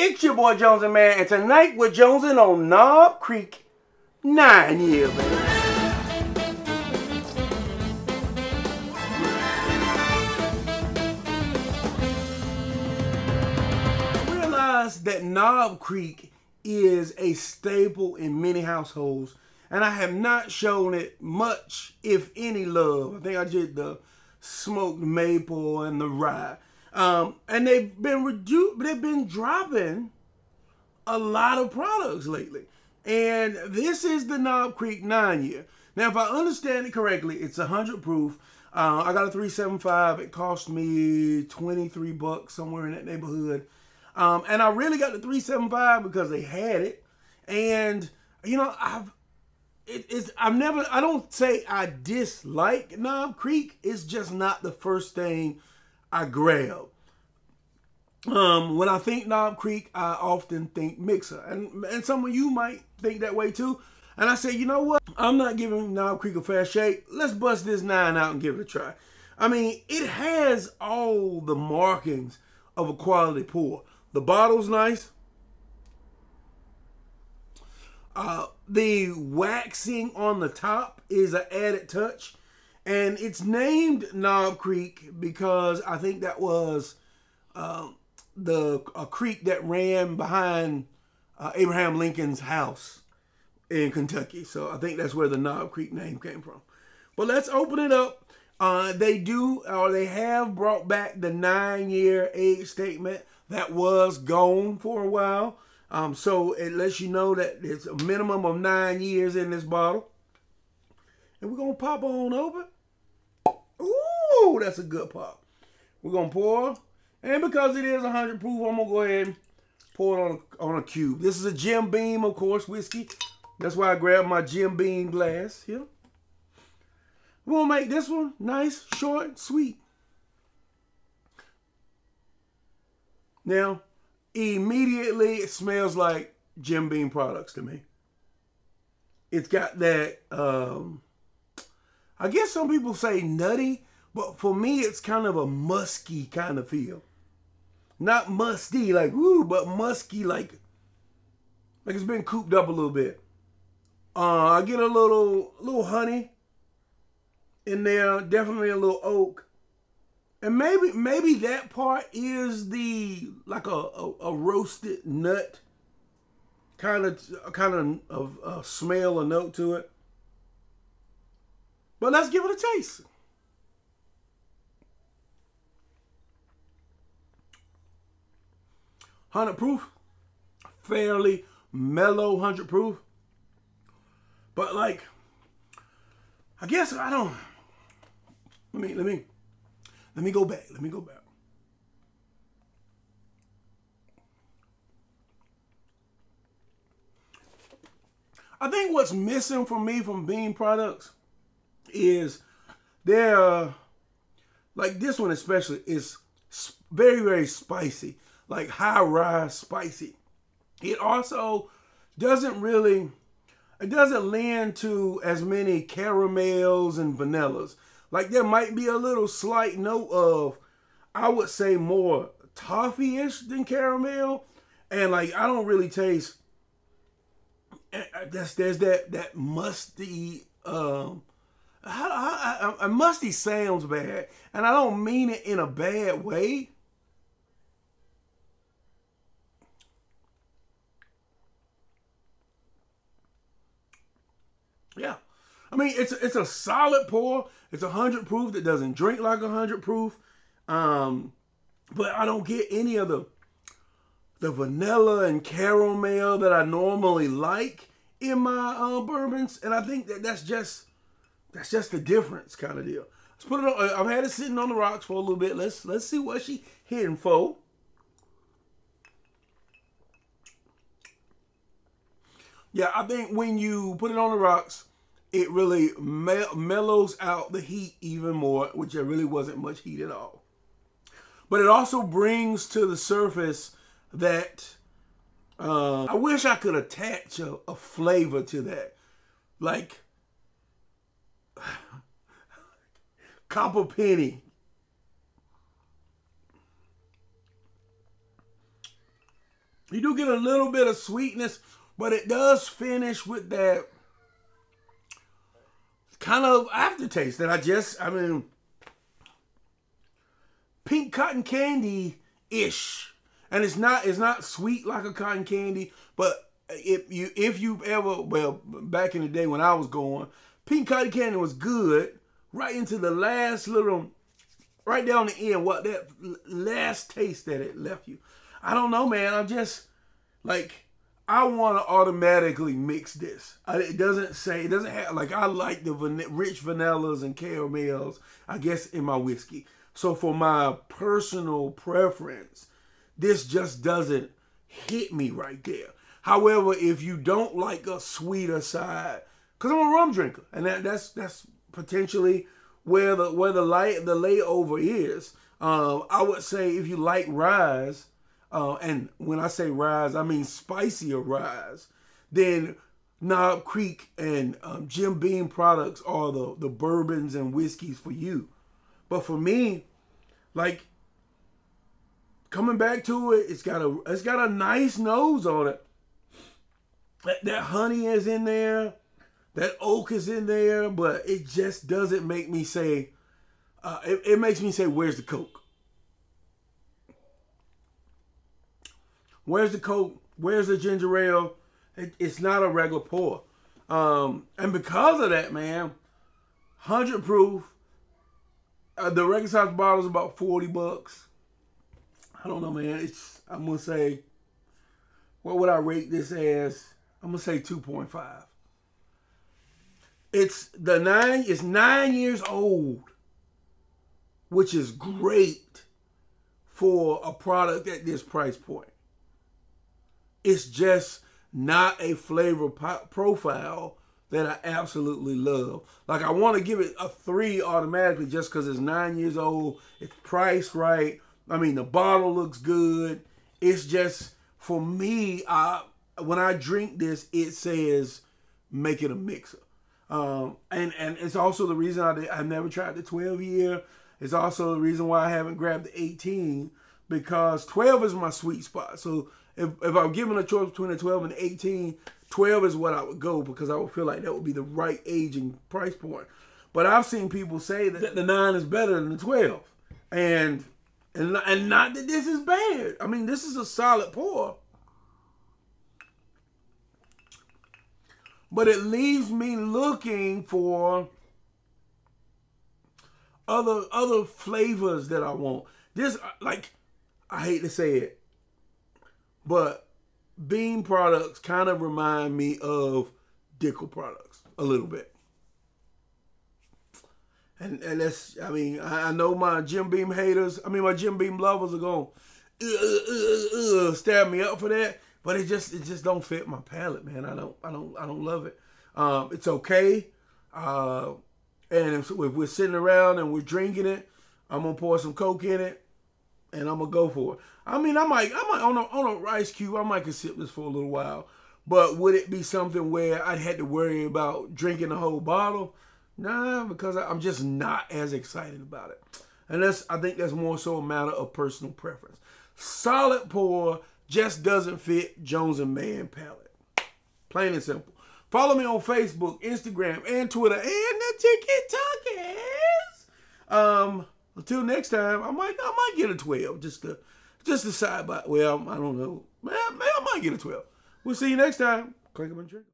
It's your boy Jones N Mann, and tonight we're jonesing on Knob Creek 9 years, baby. Realize that Knob Creek is a staple in many households, and I have not shown it much, if any, love. I think I did the smoked maple and the rye. And they've been dropping a lot of products lately. And this is the Knob Creek 9 year. Now, if I understand it correctly, it's 100 proof. I got a 375. It cost me 23 bucks, somewhere in that neighborhood. And I really got the 375 because they had it. And, you know, I don't say I dislike Knob Creek. It's just not the first thing I grab. When I think Knob Creek, I often think mixer. And some of you might think that way too. And I say, you know what? I'm not giving Knob Creek a fair shake. Let's bust this 9 out and give it a try. I mean, it has all the markings of a quality pour. The bottle's nice. The waxing on the top is an added touch. And it's named Knob Creek because I think that was a creek that ran behind Abraham Lincoln's house in Kentucky. So I think that's where the Knob Creek name came from. But let's open it up. They have brought back the 9-year age statement that was gone for a while. So it lets you know that there's a minimum of 9 years in this bottle. And we're going to pop on over. Ooh, that's a good pop. We're going to pour. And because it is 100 proof, I'm going to go ahead and pour it on a cube. This is a Jim Beam, of course, whiskey. That's why I grabbed my Jim Beam glass here. We're going to make this one nice, short, sweet. Now, immediately it smells like Jim Beam products to me. It's got that... I guess some people say nutty, but for me, it's kind of a musky kind of feel. Not musty, like, woo, but musky, like it's been cooped up a little bit. I get a little honey in there, definitely a little oak. And maybe that part is like a roasted nut kind of smell or note to it. But let's give it a taste. $100 proof, fairly mellow 100 proof. But like, I guess I don't. Let me go back. Let me go back. I think what's missing for me from Beam products is they're like this one especially is very, very spicy, like high rise spicy. It also doesn't lend to as many caramels and vanillas. Like there might be a little slight note of, I would say, more toffee-ish than caramel, and like I don't really taste. There's that musty. Musty sounds bad, and I don't mean it in a bad way. Yeah, I mean it's a solid pour. It's 100 proof that doesn't drink like 100 proof, but I don't get any of the vanilla and caramel that I normally like in my bourbons, and I think that's just the difference kind of deal. Let's put it on. I've had it sitting on the rocks for a little bit. Let's see what she hitting for. Yeah, I think when you put it on the rocks, it really mellows out the heat even more, which there really wasn't much heat at all. But it also brings to the surface that I wish I could attach a flavor to that, like copper penny. You do get a little bit of sweetness, but it does finish with that kind of aftertaste that I mean, pink cotton candy-ish. And it's not sweet like a cotton candy, but if you've ever, well, back in the day when I was going, pink cotton candy was good right into the last little, right down the end, what that last taste that it left you. I don't know, man. I'm just like, I want to automatically mix this. It doesn't have, like, I like the rich vanillas and caramels, I guess, in my whiskey. So for my personal preference, this just doesn't hit me right there. However, if you don't like a sweeter side, because I'm a rum drinker, and that's potentially where the layover is. I would say if you like rye, and when I say rye, I mean spicier rye, then Knob Creek and Jim Beam products are the bourbons and whiskeys for you. But for me, like, coming back to it, it's got a nice nose on it. That honey is in there, that oak is in there, but it just doesn't make me say. It makes me say, "Where's the Coke? Where's the Coke? Where's the ginger ale?" It's not a regular pour, and because of that, man, 100 proof. The regular size bottle is about $40. I don't know, man. I'm gonna say, what would I rate this as? I'm gonna say 2.5. It's 9 years old, which is great for a product at this price point. It's just not a flavor profile that I absolutely love. Like, I want to give it a 3 automatically just because it's 9 years old. It's priced right. I mean, the bottle looks good. It's just, for me, when I drink this, it says, make it a mixer. And it's also the reason I've never tried the 12 year. It's also the reason why I haven't grabbed the 18, because 12 is my sweet spot. So if I'm given a choice between the 12 and the 18, 12 is what I would go, because I would feel like that would be the right age and price point. But I've seen people say that the 9 is better than the 12. And not that this is bad. I mean, this is a solid pour. But it leaves me looking for other flavors that I want. This, like, I hate to say it, but Beam products kind of remind me of Dickel products a little bit. And that's, I mean, I know my Jim Beam haters, my Jim Beam lovers are going to stab me up for that, but it just don't fit my palate, man. I don't love it. It's okay. And if we're sitting around and we're drinking it, I'm gonna pour some Coke in it, and I'm gonna go for it. I mean, I might on a ice cube, I might sip this for a little while. But would it be something where I'd had to worry about drinking the whole bottle? Nah, because I'm just not as excited about it. And I think that's more so a matter of personal preference. Solid pour, just doesn't fit Jones N Mann palate. Plain and simple. Follow me on Facebook, Instagram, and Twitter, and the TikTokers. Until next time, I might get a 12 just to side by. Well, I don't know. Man, I might get a 12. We'll see you next time. Click up and drink.